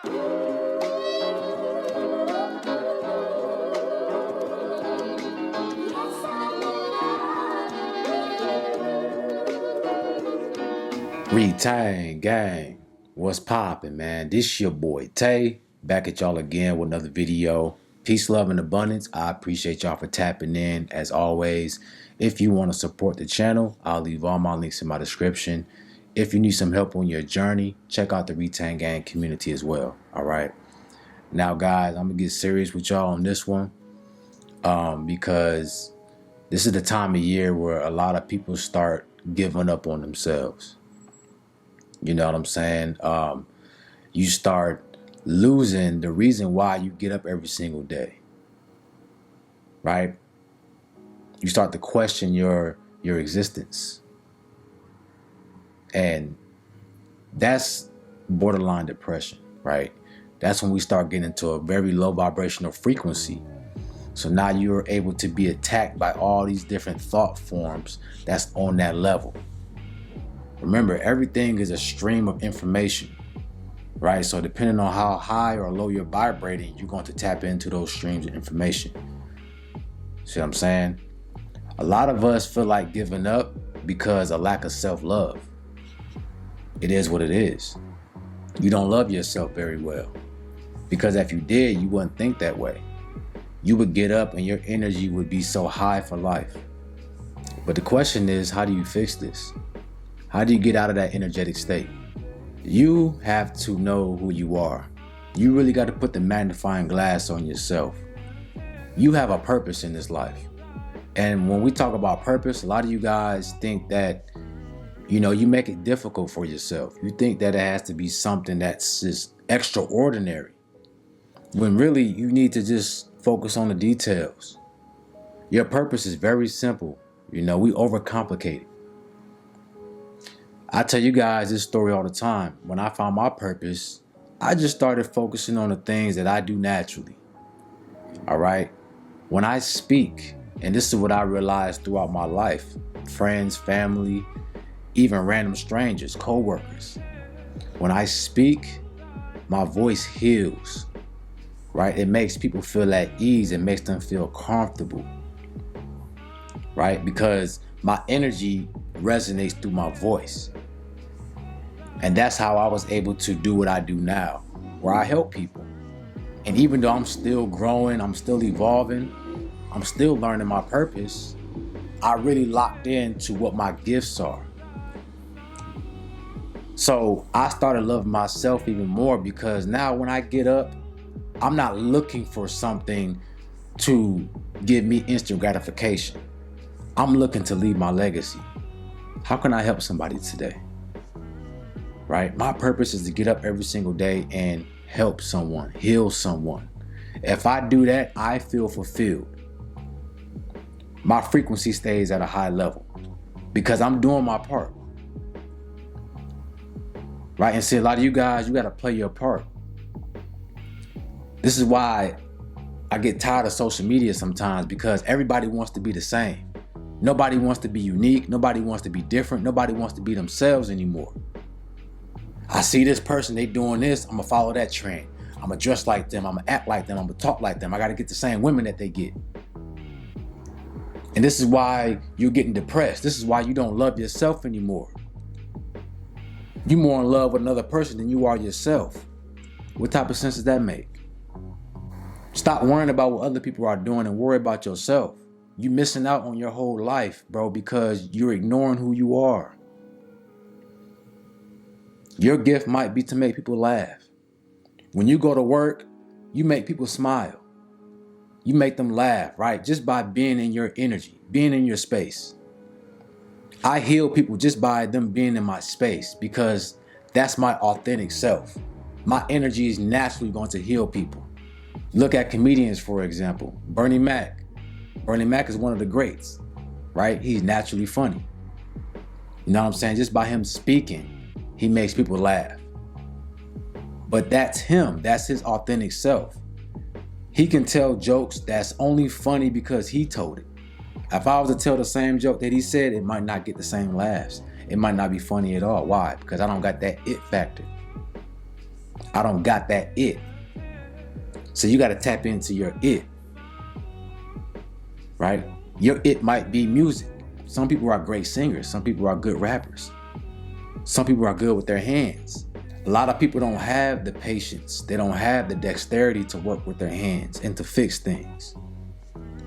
Retain gang, what's poppin', man? This your boy Tay, back at y'all again with another video. Peace, love, and abundance. I appreciate y'all for tapping in as always. If you want to support the channel, I'll leave all my links in my description. If you need some help on your journey, check out the Retain Gang community as well. All right. Now, guys, I'm gonna get serious with y'all on this one, because this is the time of year where a lot of people start giving up on themselves. You know what I'm saying? You start losing the reason why you get up every single day, right? You start to question your existence. And that's borderline depression, right? That's when we start getting into a very low vibrational frequency. So now you're able to be attacked by all these different thought forms that's on that level. Remember, everything is a stream of information, right? So depending on how high or low you're vibrating, you're going to tap into those streams of information. See what I'm saying? A lot of us feel like giving up because of lack of self-love. It is what it is. You don't love yourself very well, because if you did, you wouldn't think that way. You would get up and your energy would be so high for life. But the question is, how do you fix this? How do you get out of that energetic state? You have to know who you are. You really got to put the magnifying glass on yourself. You have a purpose in this life. And when we talk about purpose, a lot of you guys think that, you make it difficult for yourself. You think that it has to be something that's just extraordinary, when really you need to just focus on the details. Your purpose is very simple. We overcomplicate it. I tell you guys this story all the time. When I found my purpose, I just started focusing on the things that I do naturally. All right. When I speak, and this is what I realized throughout my life, friends, family, even random strangers, co-workers. When I speak, my voice heals, right? It makes people feel at ease. It makes them feel comfortable, right? Because my energy resonates through my voice. And that's how I was able to do what I do now, where I help people. And even though I'm still growing, I'm still evolving, I'm still learning my purpose, I really locked into what my gifts are. So I started loving myself even more, because now when I get up, I'm not looking for something to give me instant gratification. I'm looking to leave my legacy. How can I help somebody today? Right? My purpose is to get up every single day and help someone, heal someone. If I do that, I feel fulfilled. My frequency stays at a high level because I'm doing my part. Right? And see, a lot of you guys, you got to play your part. This is why I get tired of social media sometimes, because everybody wants to be the same. Nobody wants to be unique. Nobody wants to be different. Nobody wants to be themselves anymore. I see this person, they doing this, I'm gonna follow that trend. I'm gonna dress like them, I'm gonna act like them, I'm gonna talk like them. I gotta get the same women that they get. And this is why you're getting depressed. This is why you don't love yourself anymore. You're more in love with another person than you are yourself. What type of sense does that make? Stop worrying about what other people are doing and worry about yourself. You're missing out on your whole life, bro, because you're ignoring who you are. Your gift might be to make people laugh. When you go to work, you make people smile. You make them laugh, right? Just by being in your energy, being in your space. I heal people just by them being in my space, because that's my authentic self. My energy is naturally going to heal people. Look at comedians, for example. Bernie Mac. Bernie Mac is one of the greats, right? He's naturally funny. You know what I'm saying? Just by him speaking, he makes people laugh. But that's him. That's his authentic self. He can tell jokes that's only funny because he told it. If I was to tell the same joke that he said, it might not get the same laughs. It might not be funny at all. Why? Because I don't got that it factor. I don't got that it. So you got to tap into your it, right? Your it might be music. Some people are great singers. Some people are good rappers. Some people are good with their hands. A lot of people don't have the patience. They don't have the dexterity to work with their hands and to fix things,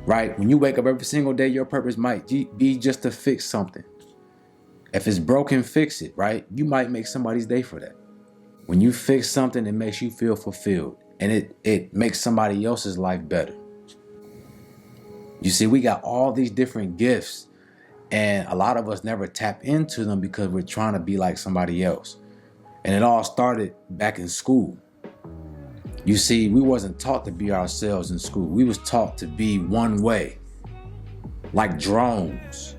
right? When you wake up every single day, your purpose might be just to fix something. If it's broken, fix it, right? You might make somebody's day for that. When you fix something, it makes you feel fulfilled, and it makes somebody else's life better. You see, we got all these different gifts, and a lot of us never tap into them because we're trying to be like somebody else. And it all started back in school. You see, we wasn't taught to be ourselves in school. We was taught to be one way, like drones.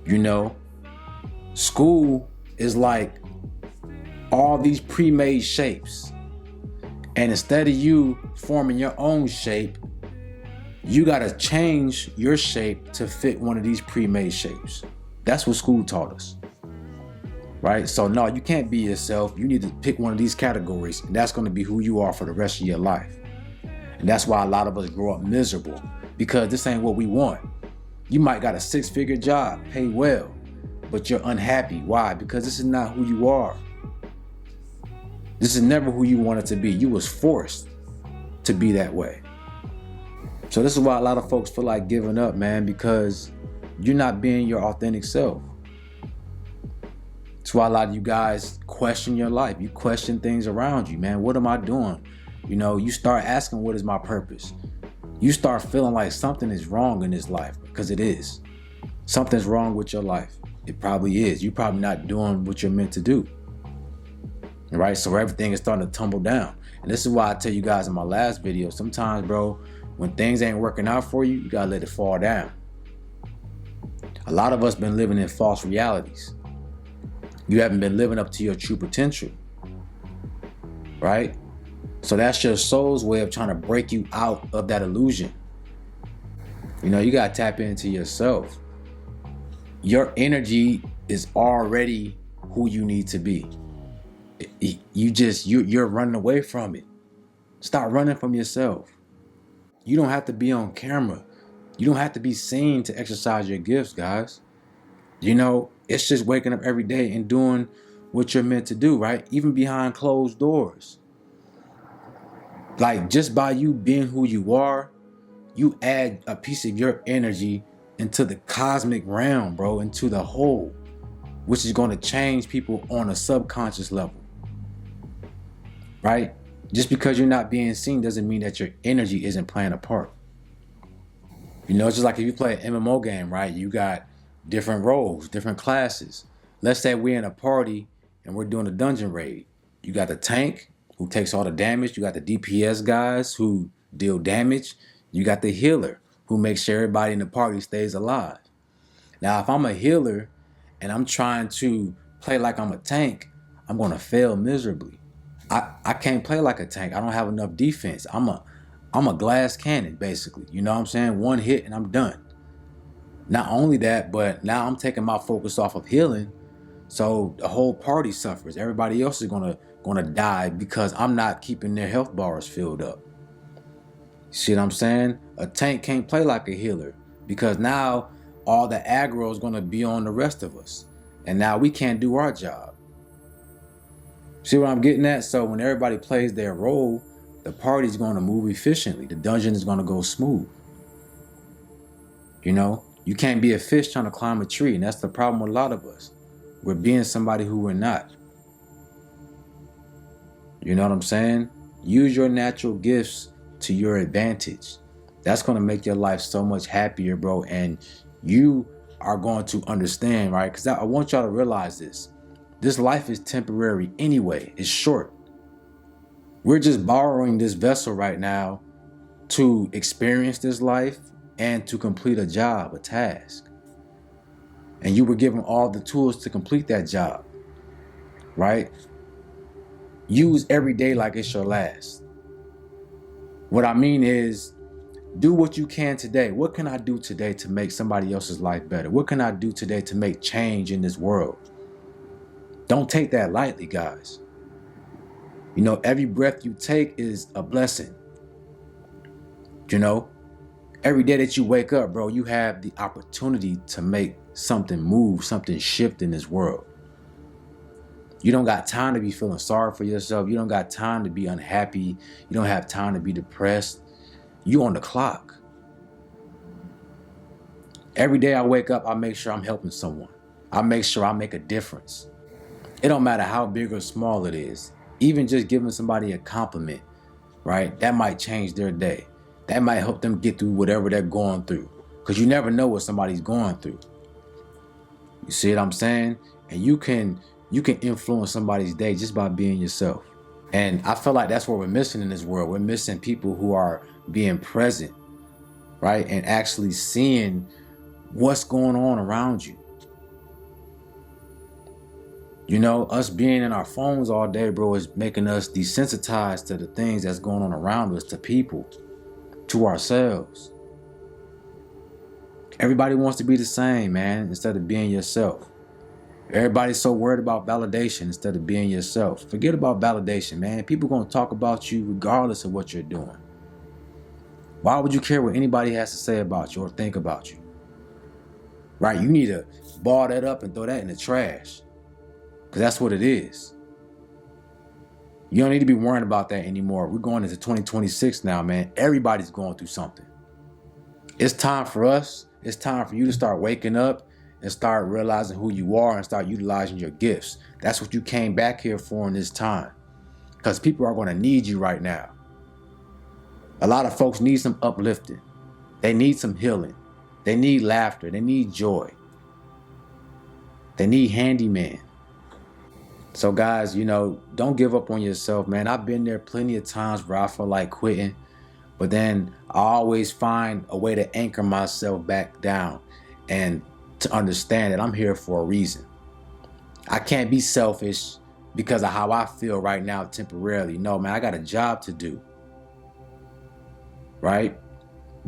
You know, school is like all these pre-made shapes. And instead of you forming your own shape, you got to change your shape to fit one of these pre-made shapes. That's what school taught us, right? So no, you can't be yourself. You need to pick one of these categories, and that's going to be who you are for the rest of your life. And that's why a lot of us grow up miserable, because this ain't what we want. You might got a 6-figure job, pay well, but you're unhappy. Why? Because this is not who you are. This is never who you wanted to be. You was forced to be that way. So this is why a lot of folks feel like giving up, man, because you're not being your authentic self. That's why a lot of you guys question your life. You question things around you, man. What am I doing? You know, you start asking, what is my purpose? You start feeling like something is wrong in this life, because it is. Something's wrong with your life. It probably is. You're probably not doing what you're meant to do. Right? So everything is starting to tumble down. And this is why I tell you guys in my last video, sometimes, bro, when things ain't working out for you, you gotta let it fall down. A lot of us been living in false realities. You haven't been living up to your true potential, right? So that's your soul's way of trying to break you out of that illusion. You know, you gotta tap into yourself. Your energy is already who you need to be. You're running away from it. Stop running from yourself. You don't have to be on camera. You don't have to be seen to exercise your gifts, guys. You know, it's just waking up every day and doing what you're meant to do, right? Even behind closed doors. Like, just by you being who you are, you add a piece of your energy into the cosmic realm, bro, into the whole, which is going to change people on a subconscious level, right? Just because you're not being seen doesn't mean that your energy isn't playing a part. You know, it's just like if you play an MMO game, right? You got different roles, different classes. Let's say we're in a party and we're doing a dungeon raid. You got the tank who takes all the damage. You got the DPS guys who deal damage. You got the healer who makes sure everybody in the party stays alive. Now, if I'm a healer and I'm trying to play like I'm a tank, I'm going to fail miserably. I can't play like a tank. I don't have enough defense. I'm a glass cannon, basically. You know what I'm saying? One hit and I'm done. Not only that, but now I'm taking my focus off of healing, so the whole party suffers. Everybody else is gonna die because I'm not keeping their health bars filled up. See what I'm saying? A tank can't play like a healer because now all the aggro is gonna be on the rest of us, and now we can't do our job. See what I'm getting at? So when everybody plays their role, the party's going to move efficiently. The dungeon is going to go smooth. You know, you can't be a fish trying to climb a tree, and that's the problem with a lot of us. We're being somebody who we're not. You know what I'm saying? Use your natural gifts to your advantage. That's going to make your life so much happier, bro. And you are going to understand, right? Because I want y'all to realize this. This life is temporary anyway. It's short. We're just borrowing this vessel right now to experience this life and to complete a job, a task. And you were given all the tools to complete that job, right? Use every day like it's your last. What I mean is, do what you can today. What can I do today to make somebody else's life better? What can I do today to make change in this world? Don't take that lightly, guys. You know, every breath you take is a blessing. You know, every day that you wake up, bro, you have the opportunity to make something move, something shift in this world. You don't got time to be feeling sorry for yourself. You don't got time to be unhappy. You don't have time to be depressed. You on the clock. Every day I wake up, I make sure I'm helping someone. I make sure I make a difference. It don't matter how big or small it is. Even just giving somebody a compliment, right? That might change their day. That might help them get through whatever they're going through. Because you never know what somebody's going through. You see what I'm saying? And you can influence somebody's day just by being yourself. And I feel like that's what we're missing in this world. We're missing people who are being present, right? And actually seeing what's going on around you. You know, us being in our phones all day, bro, is making us desensitized to the things that's going on around us, to people, to ourselves. Everybody wants to be the same, man, instead of being yourself. Everybody's so worried about validation instead of being yourself. Forget about validation, man. People going to talk about you regardless of what you're doing. Why would you care what anybody has to say about you or think about you? Right? You need to ball that up and throw that in the trash. Because that's what it is. You don't need to be worrying about that anymore. We're going into 2026 now, man. Everybody's going through something. It's time for us. It's time for you to start waking up and start realizing who you are and start utilizing your gifts. That's what you came back here for in this time. Because people are going to need you right now. A lot of folks need some uplifting. They need some healing. They need laughter. They need joy. They need handyman. So guys, you know, don't give up on yourself, man. I've been there plenty of times where I feel like quitting, but then I always find a way to anchor myself back down and to understand that I'm here for a reason. I can't be selfish because of how I feel right now temporarily. No, man, I got a job to do, right?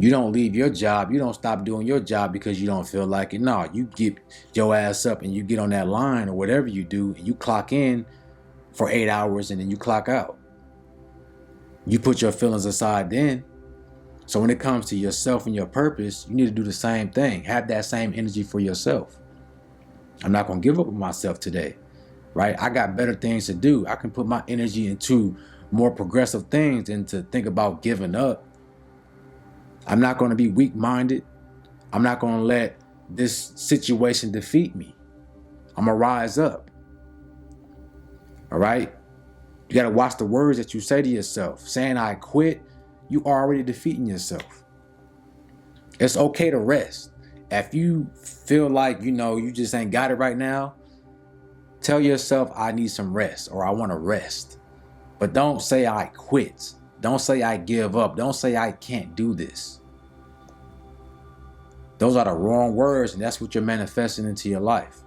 You don't leave your job. You don't stop doing your job because you don't feel like it. No, you get your ass up and you get on that line or whatever you do, and you clock in for 8 hours and then you clock out. You put your feelings aside then. So when it comes to yourself and your purpose, you need to do the same thing. Have that same energy for yourself. I'm not going to give up on myself today, right? I got better things to do. I can put my energy into more progressive things than to think about giving up. I'm not going to be weak-minded. I'm not going to let this situation defeat me. I'm going to rise up. All right? You got to watch the words that you say to yourself. Saying I quit, you already defeating yourself. It's okay to rest. If you feel like, you know, you just ain't got it right now, tell yourself I need some rest or I want to rest. But don't say I quit. Don't say I give up. Don't say I can't do this. Those are the wrong words, and that's what you're manifesting into your life.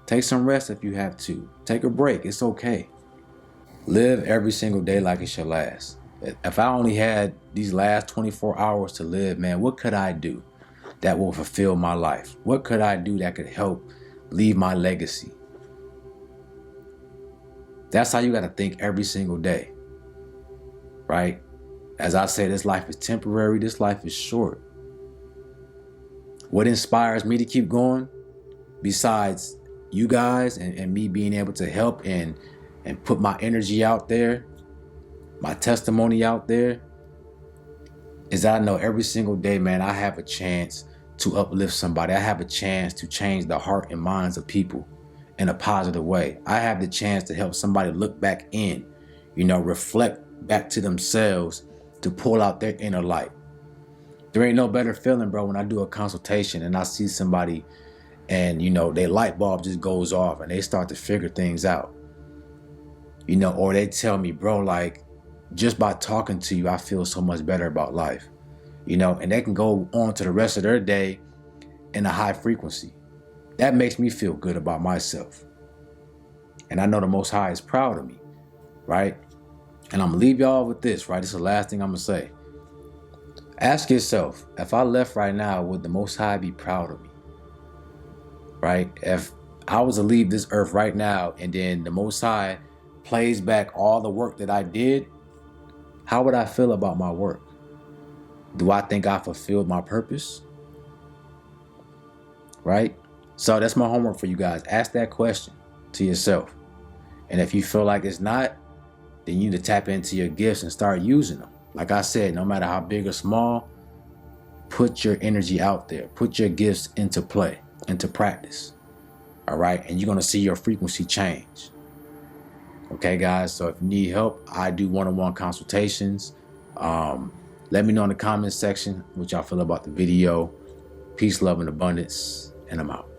Take some rest if you have to. Take a break. It's okay. Live every single day like it's your last. If I only had these last 24 hours to live, man, what could I do that will fulfill my life? What could I do that could help leave my legacy? That's how you got to think every single day, right? As I say, this life is temporary. This life is short. What inspires me to keep going, besides you guys and me being able to help and put my energy out there, my testimony out there, is that I know every single day, man, I have a chance to uplift somebody. I have a chance to change the heart and minds of people in a positive way. I have the chance to help somebody look back in, you know, reflect back to themselves to pull out their inner light. There ain't no better feeling, bro, when I do a consultation and I see somebody and, you know, their light bulb just goes off and they start to figure things out. You know, or they tell me, bro, like, just by talking to you, I feel so much better about life. You know, and they can go on to the rest of their day in a high frequency. That makes me feel good about myself. And I know the Most High is proud of me, right? And I'm gonna leave y'all with this, right? This is the last thing I'm gonna say. Ask yourself, if I left right now, would the Most High be proud of me? Right? If I was to leave this earth right now and then the Most High plays back all the work that I did, how would I feel about my work? Do I think I fulfilled my purpose? Right? So that's my homework for you guys. Ask that question to yourself. And if you feel like it's not, then you need to tap into your gifts and start using them. Like I said, no matter how big or small, put your energy out there. Put your gifts into play, into practice. All right? And you're going to see your frequency change. Okay, guys? So if you need help, I do one-on-one consultations. Let me know in the comments section what y'all feel about the video. Peace, love, and abundance. And I'm out.